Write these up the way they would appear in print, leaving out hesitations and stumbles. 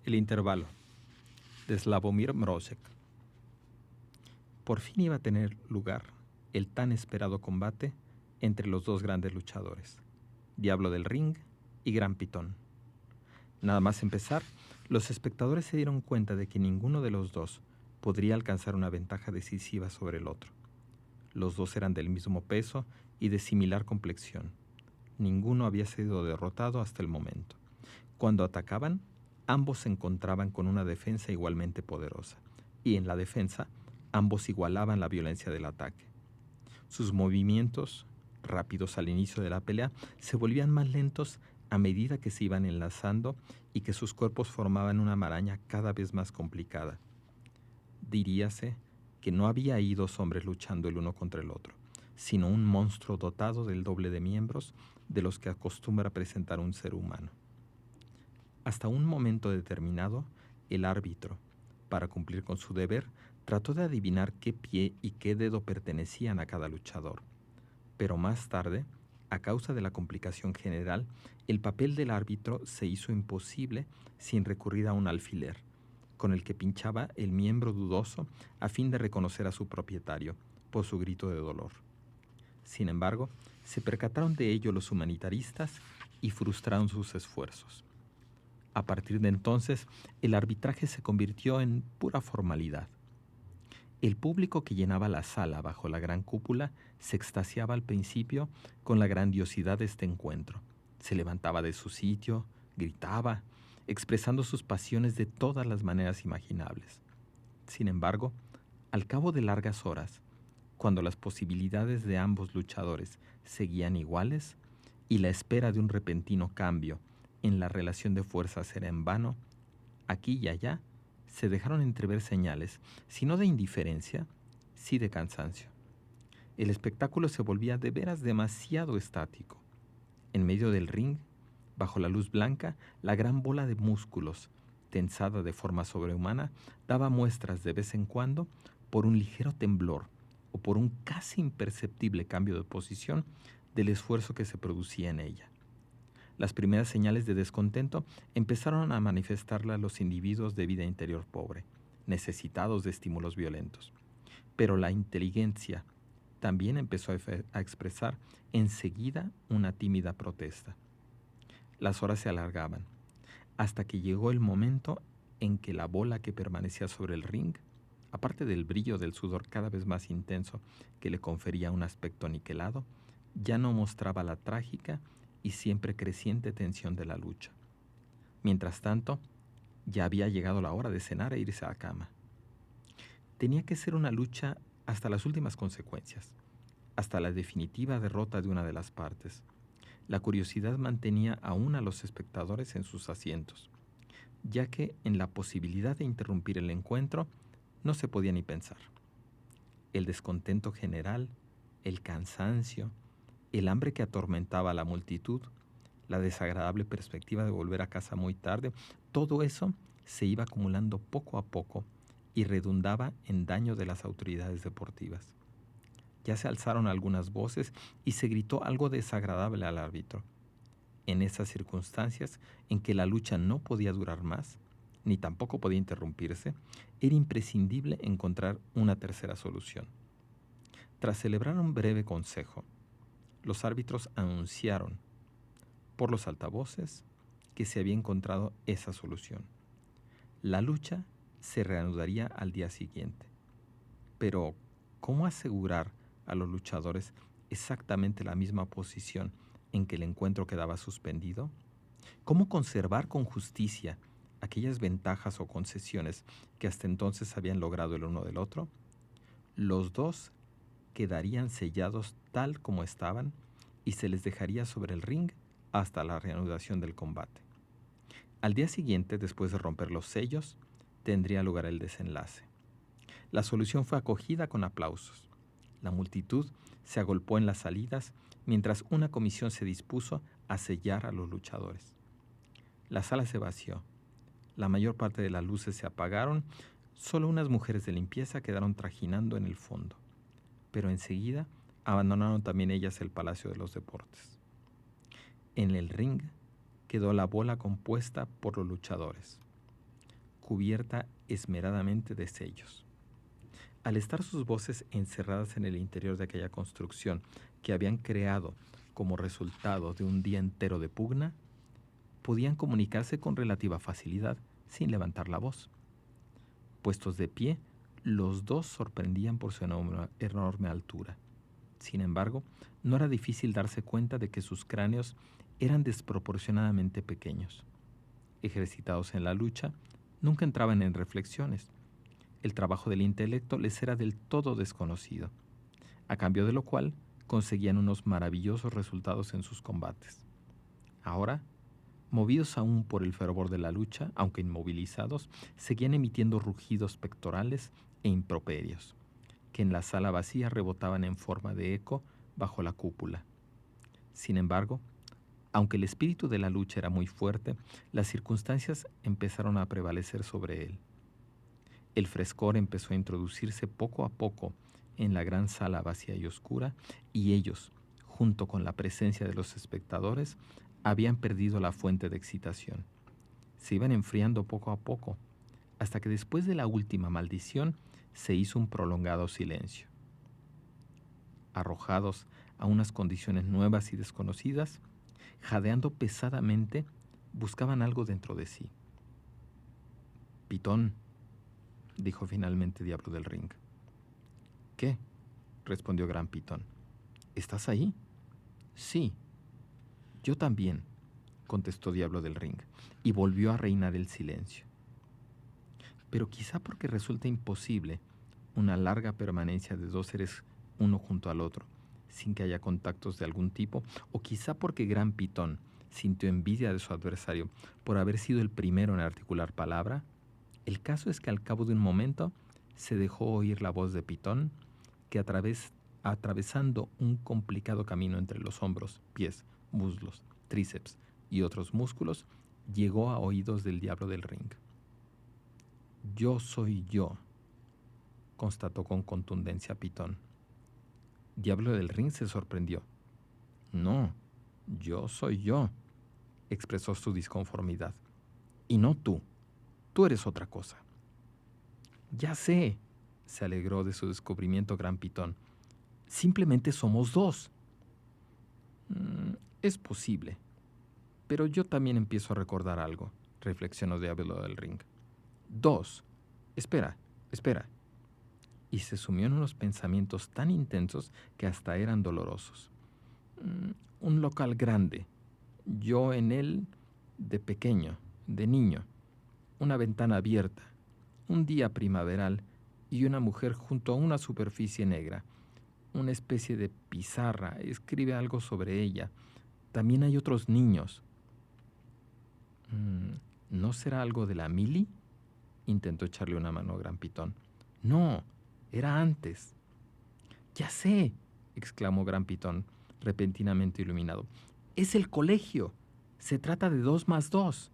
El intervalo, de Slavomir Mrozek. Por fin iba a tener lugar el tan esperado combate entre los dos grandes luchadores, Diablo del Ring y Gran Pitón. Nada más empezar, los espectadores se dieron cuenta de que ninguno de los dos podría alcanzar una ventaja decisiva sobre el otro. Los dos eran del mismo peso y de similar complexión. Ninguno había sido derrotado hasta el momento. Cuando atacaban, ambos se encontraban con una defensa igualmente poderosa, y en la defensa, ambos igualaban la violencia del ataque. Sus movimientos, rápidos al inicio de la pelea, se volvían más lentos a medida que se iban enlazando y que sus cuerpos formaban una maraña cada vez más complicada. Diríase que no había ahí dos hombres luchando el uno contra el otro, sino un monstruo dotado del doble de miembros de los que acostumbra presentar un ser humano. Hasta un momento determinado, el árbitro, para cumplir con su deber, trató de adivinar qué pie y qué dedo pertenecían a cada luchador. Pero más tarde, a causa de la complicación general, el papel del árbitro se hizo imposible sin recurrir a un alfiler, con el que pinchaba el miembro dudoso a fin de reconocer a su propietario por su grito de dolor. Sin embargo, se percataron de ello los humanitaristas y frustraron sus esfuerzos. A partir de entonces, el arbitraje se convirtió en pura formalidad. El público que llenaba la sala bajo la gran cúpula se extasiaba al principio con la grandiosidad de este encuentro. Se levantaba de su sitio, gritaba, expresando sus pasiones de todas las maneras imaginables. Sin embargo, al cabo de largas horas, cuando las posibilidades de ambos luchadores seguían iguales y la espera de un repentino cambio en la relación de fuerzas era en vano, aquí y allá se dejaron entrever señales, si no de indiferencia, sí de cansancio. El espectáculo se volvía de veras demasiado estático. En medio del ring, bajo la luz blanca, la gran bola de músculos, tensada de forma sobrehumana, daba muestras de vez en cuando por un ligero temblor o por un casi imperceptible cambio de posición del esfuerzo que se producía en ella. Las primeras señales de descontento empezaron a manifestarlas los individuos de vida interior pobre, necesitados de estímulos violentos. Pero la inteligencia también empezó a expresar enseguida una tímida protesta. Las horas se alargaban, hasta que llegó el momento en que la bola que permanecía sobre el ring, aparte del brillo del sudor cada vez más intenso que le confería un aspecto niquelado, ya no mostraba la trágica y siempre creciente tensión de la lucha. Mientras tanto, ya había llegado la hora de cenar e irse a la cama. Tenía que ser una lucha hasta las últimas consecuencias, hasta la definitiva derrota de una de las partes. La curiosidad mantenía aún a los espectadores en sus asientos, ya que en la posibilidad de interrumpir el encuentro no se podía ni pensar. El descontento general, el cansancio, el hambre que atormentaba a la multitud, la desagradable perspectiva de volver a casa muy tarde, todo eso se iba acumulando poco a poco y redundaba en daño de las autoridades deportivas. Ya se alzaron algunas voces y se gritó algo desagradable al árbitro. En esas circunstancias en que la lucha no podía durar más, ni tampoco podía interrumpirse, era imprescindible encontrar una tercera solución. Tras celebrar un breve consejo, los árbitros anunciaron por los altavoces que se había encontrado esa solución. La lucha se reanudaría al día siguiente. Pero, ¿cómo asegurar a los luchadores exactamente la misma posición en que el encuentro quedaba suspendido? ¿Cómo conservar con justicia aquellas ventajas o concesiones que hasta entonces habían logrado el uno del otro? Los dos quedarían sellados tal como estaban y se les dejaría sobre el ring hasta la reanudación del combate. Al día siguiente, después de romper los sellos, tendría lugar el desenlace. La solución fue acogida con aplausos. La multitud se agolpó en las salidas mientras una comisión se dispuso a sellar a los luchadores. La sala se vació. La mayor parte de las luces se apagaron. Solo unas mujeres de limpieza quedaron trajinando en el fondo. Pero enseguida abandonaron también ellas el Palacio de los Deportes. En el ring quedó la bola compuesta por los luchadores. cubierta esmeradamente de sellos. Al estar sus voces encerradas en el interior de aquella construcción que habían creado como resultado de un día entero de pugna, podían comunicarse con relativa facilidad, sin levantar la voz. Puestos de pie, los dos sorprendían por su enorme altura. Sin embargo, no era difícil darse cuenta de que sus cráneos eran desproporcionadamente pequeños. Ejercitados en la lucha, nunca entraban en reflexiones. El trabajo del intelecto les era del todo desconocido, a cambio de lo cual conseguían unos maravillosos resultados en sus combates. Ahora, movidos aún por el fervor de la lucha, aunque inmovilizados, seguían emitiendo rugidos pectorales e improperios, que en la sala vacía rebotaban en forma de eco bajo la cúpula. Sin embargo, aunque el espíritu de la lucha era muy fuerte, las circunstancias empezaron a prevalecer sobre él. El frescor empezó a introducirse poco a poco en la gran sala vacía y oscura, y ellos, junto con la presencia de los espectadores, habían perdido la fuente de excitación. Se iban enfriando poco a poco, hasta que después de la última maldición se hizo un prolongado silencio. Arrojados a unas condiciones nuevas y desconocidas, jadeando pesadamente, buscaban algo dentro de sí. «Pitón», dijo finalmente Diablo del Ring. «¿Qué?», respondió Gran Pitón. «¿Estás ahí?». «Sí». «Yo también», contestó Diablo del Ring, y volvió a reinar el silencio. Pero quizá porque resulta imposible una larga permanencia de dos seres uno junto al otro, sin que haya contactos de algún tipo, o quizá porque Gran Pitón sintió envidia de su adversario por haber sido el primero en articular palabra, el caso es que al cabo de un momento se dejó oír la voz de Pitón, que atravesando un complicado camino entre los hombros, pies, muslos, tríceps y otros músculos, llegó a oídos del Diablo del Ring. «Yo soy yo», constató con contundencia Pitón. Diablo del Ring se sorprendió. «No, yo soy yo», expresó su disconformidad. «Y no tú. Tú eres otra cosa». «Ya sé», se alegró de su descubrimiento Gran Pitón. «Simplemente somos dos». «Es posible. Pero yo también empiezo a recordar algo», reflexionó Diablo del Ring. «Dos. Espera. Y se sumió en unos pensamientos tan intensos que hasta eran dolorosos. Un local grande. Yo en él de pequeño, de niño. Una ventana abierta. Un día primaveral y una mujer junto a una superficie negra. Una especie de pizarra. Escribe algo sobre ella. También hay otros niños. ¿No será algo de la Mili?, intentó echarle una mano a Gran Pitón. «No, era antes». «Ya sé», exclamó Gran Pitón, repentinamente iluminado. «Es el colegio. Se trata de 2 más 2».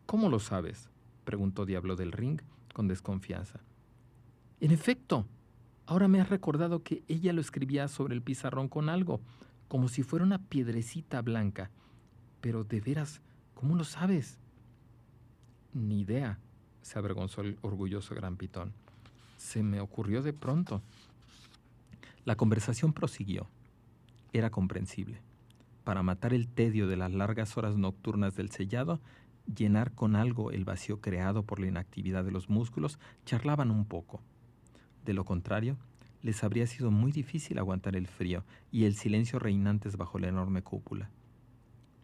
«¿Cómo lo sabes?», preguntó Diablo del Ring con desconfianza. «En efecto, ahora me has recordado que ella lo escribía sobre el pizarrón con algo, como si fuera una piedrecita blanca. Pero de veras, ¿cómo lo sabes?». «Ni idea», se avergonzó el orgulloso Gran Pitón. «Se me ocurrió de pronto». La conversación prosiguió. Era comprensible. Para matar el tedio de las largas horas nocturnas del sellado, llenar con algo el vacío creado por la inactividad de los músculos, charlaban un poco. De lo contrario, les habría sido muy difícil aguantar el frío y el silencio reinantes bajo la enorme cúpula.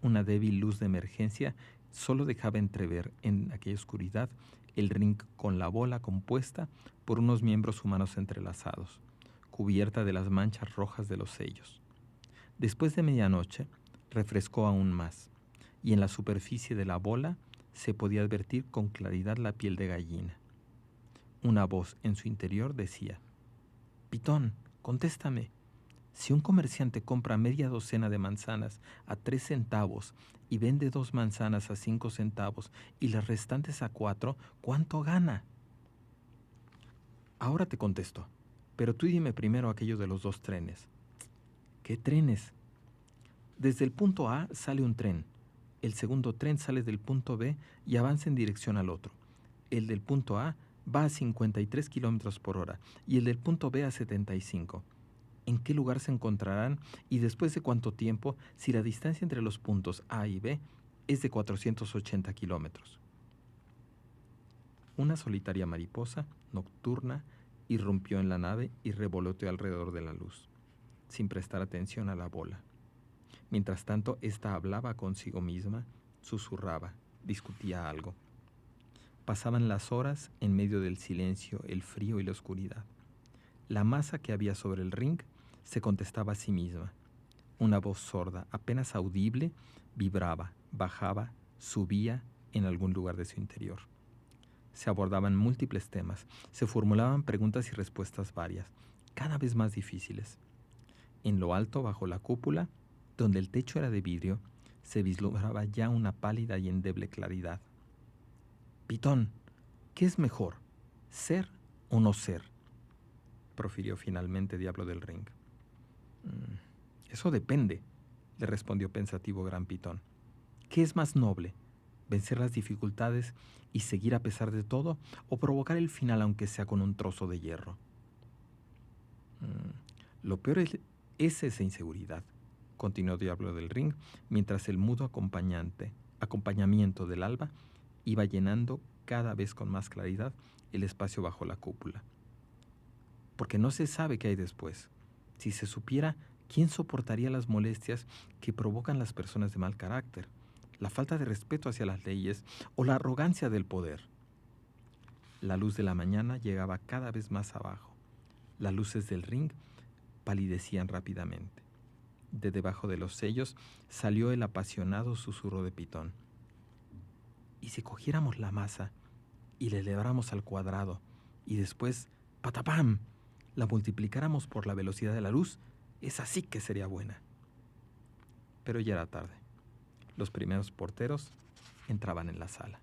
Una débil luz de emergencia solo dejaba entrever en aquella oscuridad el ring con la bola compuesta por unos miembros humanos entrelazados, cubierta de las manchas rojas de los sellos. Después de medianoche, refrescó aún más, y en la superficie de la bola se podía advertir con claridad la piel de gallina. Una voz en su interior decía: «Pitón, contéstame. Si un comerciante compra media docena de manzanas a 3 centavos y vende 2 manzanas a 5 centavos y las restantes a 4, ¿cuánto gana?». «Ahora te contesto, pero tú dime primero aquello de los 2 trenes». «¿Qué trenes?». «Desde el punto A sale un tren. El segundo tren sale del punto B y avanza en dirección al otro. el del punto A va a 53 kilómetros por hora y el del punto B a 75. ¿En qué lugar se encontrarán y después de cuánto tiempo si la distancia entre los puntos A y B es de 480 kilómetros? Una solitaria mariposa nocturna irrumpió en la nave y revoloteó alrededor de la luz, sin prestar atención a la bola. Mientras tanto, ésta hablaba consigo misma, susurraba, discutía algo. Pasaban las horas en medio del silencio, el frío y la oscuridad. La masa que había sobre el ring se contestaba a sí misma. Una voz sorda, apenas audible, vibraba, bajaba, subía en algún lugar de su interior. Se abordaban múltiples temas, se formulaban preguntas y respuestas varias, cada vez más difíciles. En lo alto, bajo la cúpula, donde el techo era de vidrio, se vislumbraba ya una pálida y endeble claridad. «Pitón, ¿qué es mejor, ser o no ser?», profirió finalmente Diablo del Ring. «Eso depende», le respondió pensativo Gran Pitón. «¿Qué es más noble, vencer las dificultades y seguir a pesar de todo, o provocar el final aunque sea con un trozo de hierro?» «Lo peor es esa inseguridad», continuó Diablo del Ring, mientras el mudo acompañamiento del alba iba llenando cada vez con más claridad el espacio bajo la cúpula. «Porque no se sabe qué hay después. Si se supiera, ¿quién soportaría las molestias que provocan las personas de mal carácter, la falta de respeto hacia las leyes o la arrogancia del poder?» La luz de la mañana llegaba cada vez más abajo. Las luces del ring palidecían rápidamente. De debajo de los sellos salió el apasionado susurro de Pitón. «¿Y si cogiéramos la masa y la eleváramos al cuadrado y después, ¡patapam!, la multiplicáramos por la velocidad de la luz? Esa sí que sería buena». Pero ya era tarde. Los primeros porteros entraban en la sala.